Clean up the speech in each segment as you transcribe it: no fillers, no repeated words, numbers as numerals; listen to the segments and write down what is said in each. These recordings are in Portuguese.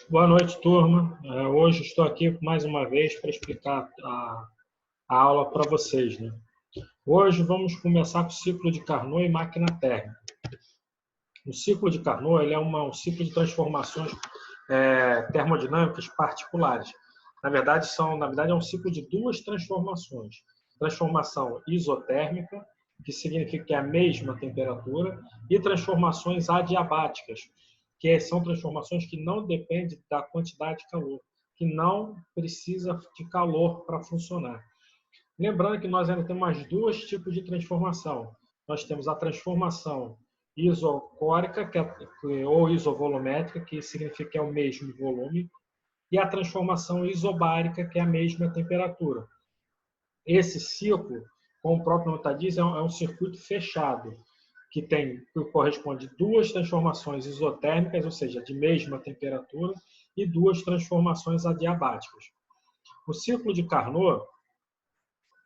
Boa noite, turma. Hoje estou aqui mais uma vez para explicar a aula para vocês, né? Hoje vamos começar com o ciclo de Carnot e máquina térmica. O ciclo de Carnot ele é um ciclo de transformações termodinâmicas particulares. Na verdade, é um ciclo de duas transformações. Transformação isotérmica, que significa que é a mesma temperatura, e transformações adiabáticas, que são transformações que não dependem da quantidade de calor, que não precisa de calor para funcionar. Lembrando que nós ainda temos mais dois tipos de transformação. Nós temos a transformação isocórica, ou isovolumétrica, que significa que é o mesmo volume, e a transformação isobárica, que é a mesma temperatura. Esse ciclo, como o próprio nome diz, é um circuito fechado, que corresponde a duas transformações isotérmicas, ou seja, de mesma temperatura, e duas transformações adiabáticas. O ciclo de Carnot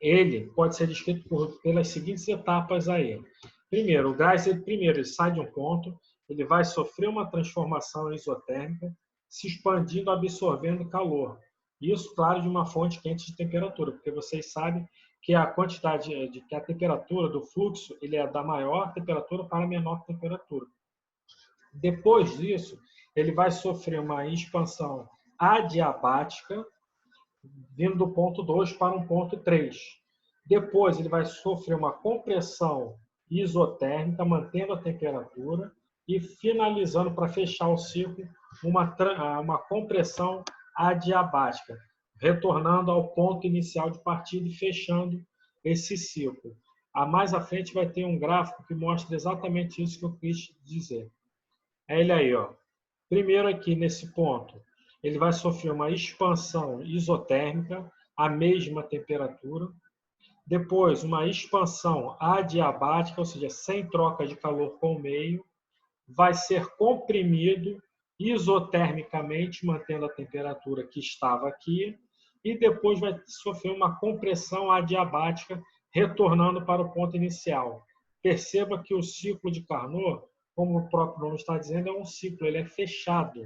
ele pode ser descrito pelas seguintes etapas aí. Primeiro, o gás ele sai de um ponto, ele vai sofrer uma transformação isotérmica, se expandindo, absorvendo calor. Isso, claro, de uma fonte quente de temperatura, porque vocês sabem que a que a temperatura do fluxo ele é da maior temperatura para a menor temperatura. Depois disso, ele vai sofrer uma expansão adiabática, vindo do ponto 2 para um ponto 3. Depois, ele vai sofrer uma compressão isotérmica, mantendo a temperatura, e finalizando, para fechar o ciclo, uma compressão adiabática, retornando ao ponto inicial de partida e fechando esse ciclo. Mais à frente vai ter um gráfico que mostra exatamente isso que eu quis dizer. É ele aí, ó. Primeiro aqui nesse ponto, ele vai sofrer uma expansão isotérmica, à mesma temperatura. Depois, uma expansão adiabática, ou seja, sem troca de calor com o meio. Vai ser comprimido isotermicamente, mantendo a temperatura que estava aqui. E depois vai sofrer uma compressão adiabática, retornando para o ponto inicial. Perceba que o ciclo de Carnot, como o próprio nome está dizendo, é um ciclo, ele é fechado.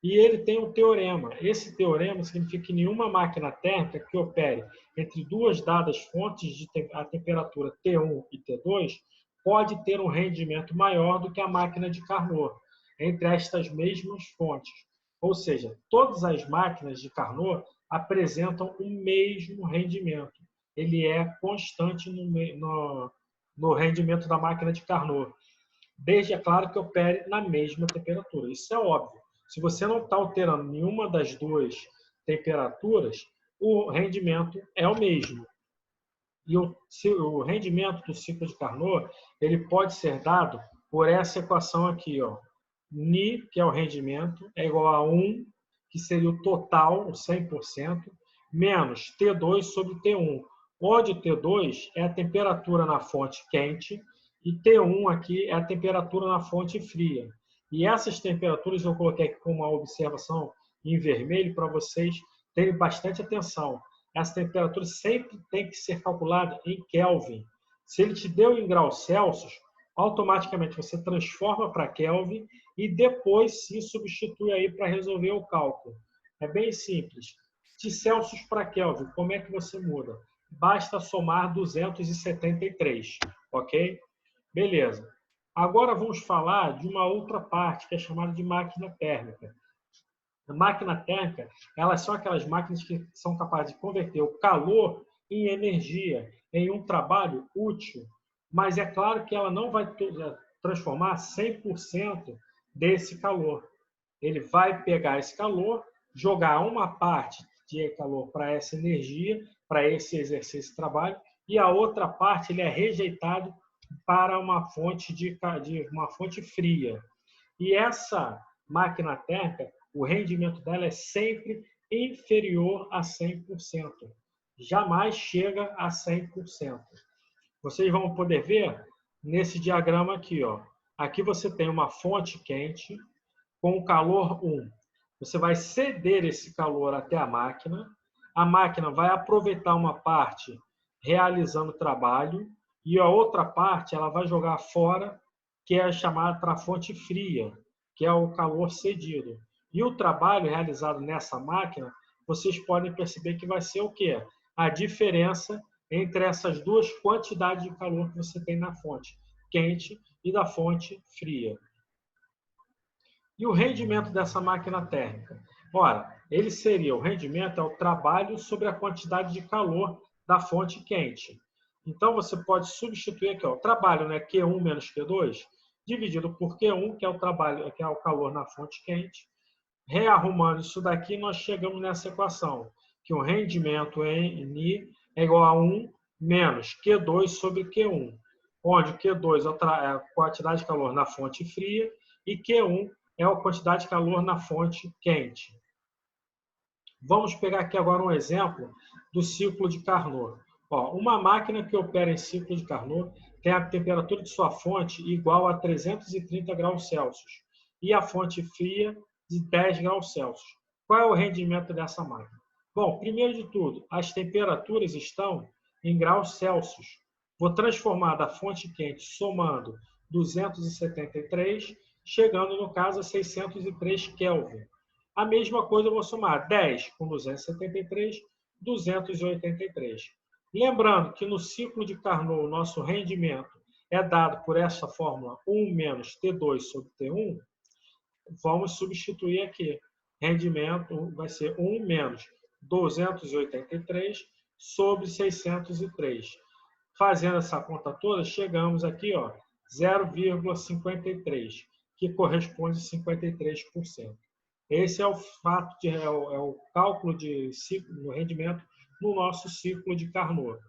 E ele tem um teorema. Esse teorema significa que nenhuma máquina térmica que opere entre duas dadas fontes de a temperatura T1 e T2 pode ter um rendimento maior do que a máquina de Carnot, entre estas mesmas fontes. Ou seja, todas as máquinas de Carnot apresentam o mesmo rendimento. Ele é constante no rendimento da máquina de Carnot, desde, é claro, que opere na mesma temperatura. Isso é óbvio. Se você não está alterando nenhuma das duas temperaturas, o rendimento é o mesmo. E o rendimento do ciclo de Carnot ele pode ser dado por essa equação aqui, ó. Ni, que é o rendimento, é igual a 1, que seria o total, o 100%, menos T2 sobre T1, onde T2 é a temperatura na fonte quente e T1 aqui é a temperatura na fonte fria. E essas temperaturas eu coloquei aqui com uma observação em vermelho para vocês terem bastante atenção. Essa temperatura sempre tem que ser calculada em Kelvin. Se ele te deu em graus Celsius, automaticamente você transforma para Kelvin e depois se substitui aí para resolver o cálculo. É bem simples. De Celsius para Kelvin, como é que você muda? Basta somar 273, ok? Beleza. Agora vamos falar de uma outra parte que é chamada de máquina térmica. A máquina térmica, elas são aquelas máquinas que são capazes de converter o calor em energia, em um trabalho útil. Mas é claro que ela não vai transformar 100% desse calor. Ele vai pegar esse calor, jogar uma parte de calor para essa energia, para exercer esse trabalho, e a outra parte ele é rejeitado para uma fonte uma fonte fria. E essa máquina térmica, o rendimento dela é sempre inferior a 100%. Jamais chega a 100%. Vocês vão poder ver nesse diagrama aqui, ó. Aqui você tem uma fonte quente com calor 1. Você vai ceder esse calor até a máquina vai aproveitar uma parte realizando o trabalho e a outra parte ela vai jogar fora, que é chamada para a fonte fria, que é o calor cedido. E o trabalho realizado nessa máquina, vocês podem perceber que vai ser o quê? A diferença entre essas duas quantidades de calor que você tem na fonte quente e da fonte fria. E o rendimento dessa máquina térmica? Ora, ele seria, o rendimento é o trabalho sobre a quantidade de calor da fonte quente. Então, você pode substituir aqui, ó, o trabalho, né, Q1 menos Q2, dividido por Q1, que é o trabalho, que é o calor na fonte quente. Rearrumando isso daqui, nós chegamos nessa equação, que o rendimento em Ni é igual a 1 menos Q2 sobre Q1, onde Q2 é a quantidade de calor na fonte fria e Q1 é a quantidade de calor na fonte quente. Vamos pegar aqui agora um exemplo do ciclo de Carnot. Ó, uma máquina que opera em ciclo de Carnot tem a temperatura de sua fonte igual a 330 graus Celsius e a fonte fria de 10 graus Celsius. Qual é o rendimento dessa máquina? Bom, primeiro de tudo, as temperaturas estão em graus Celsius. Vou transformar da fonte quente somando 273, chegando, no caso, a 603 Kelvin. A mesma coisa eu vou somar 10 com 273, 283. Lembrando que no ciclo de Carnot, o nosso rendimento é dado por essa fórmula 1 menos T2 sobre T1, vamos substituir aqui. Rendimento vai ser 1 menos 283 sobre 603. Fazendo essa conta toda, chegamos aqui, ó, 0,53, que corresponde a 53%. Esse é o fato é o cálculo de ciclo, no rendimento no nosso ciclo de Carnot.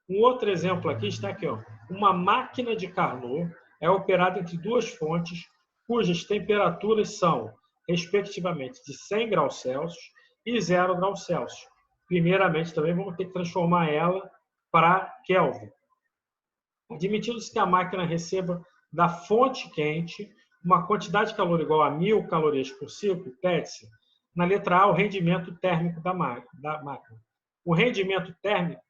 Um outro exemplo aqui está aqui, ó. Uma máquina de Carnot é operada entre duas fontes cujas temperaturas são, respectivamente, de 100 graus Celsius e 0 graus Celsius. Primeiramente, também vamos ter que transformar ela para Kelvin. Admitindo-se que a máquina receba da fonte quente uma quantidade de calor igual a 1.000 calorias por ciclo, pede-se, na letra A, o rendimento térmico da máquina. O rendimento térmico,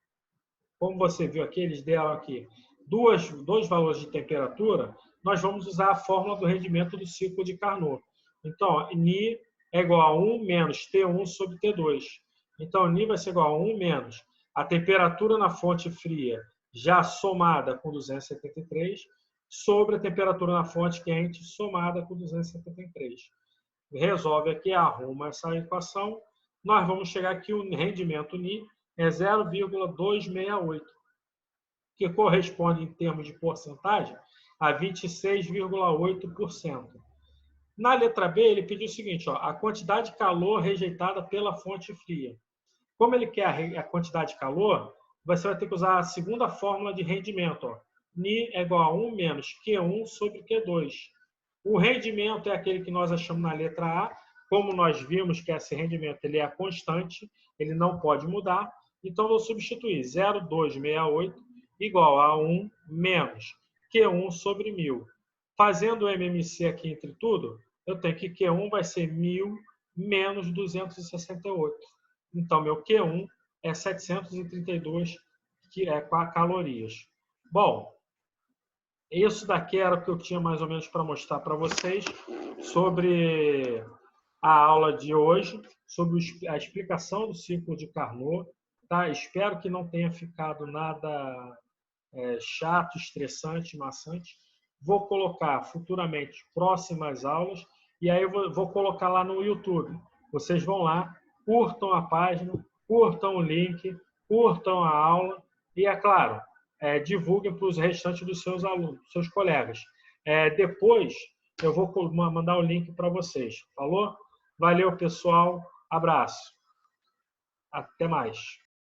como você viu aqui, eles deram aqui dois valores de temperatura, nós vamos usar a fórmula do rendimento do ciclo de Carnot. Então, Ni é igual a 1 menos T1 sobre T2. Então, Ni vai ser igual a 1 menos a temperatura na fonte fria já somada com 273 sobre a temperatura na fonte quente somada com 273. Resolve aqui, arruma essa equação, nós vamos chegar aqui, o rendimento Ni é 0,268, que corresponde, em termos de porcentagem, a 26,8%. Na letra B, ele pediu o seguinte, ó, a quantidade de calor rejeitada pela fonte fria. Como ele quer a quantidade de calor, você vai ter que usar a segunda fórmula de rendimento. Ó. Ni é igual a 1 menos Q1 sobre Q2. O rendimento é aquele que nós achamos na letra A. Como nós vimos que esse rendimento ele é constante, ele não pode mudar, então vou substituir 0,268 igual a 1 menos Q1 sobre 1.000. Fazendo o MMC aqui entre tudo, eu tenho que Q1 vai ser 1.000 menos 268. Então, meu Q1 é 732 calorias. Bom, isso daqui era o que eu tinha mais ou menos para mostrar para vocês sobre a aula de hoje, sobre a explicação do ciclo de Carnot. Tá? Espero que não tenha ficado nada chato, estressante, maçante. Vou colocar futuramente próximas aulas e aí eu vou colocar lá no YouTube. Vocês vão lá, curtam a página, curtam o link, curtam a aula e, é claro, divulguem para os restantes dos seus alunos, seus colegas. Depois, eu vou mandar o link para vocês. Falou? Valeu, pessoal. Abraço. Até mais.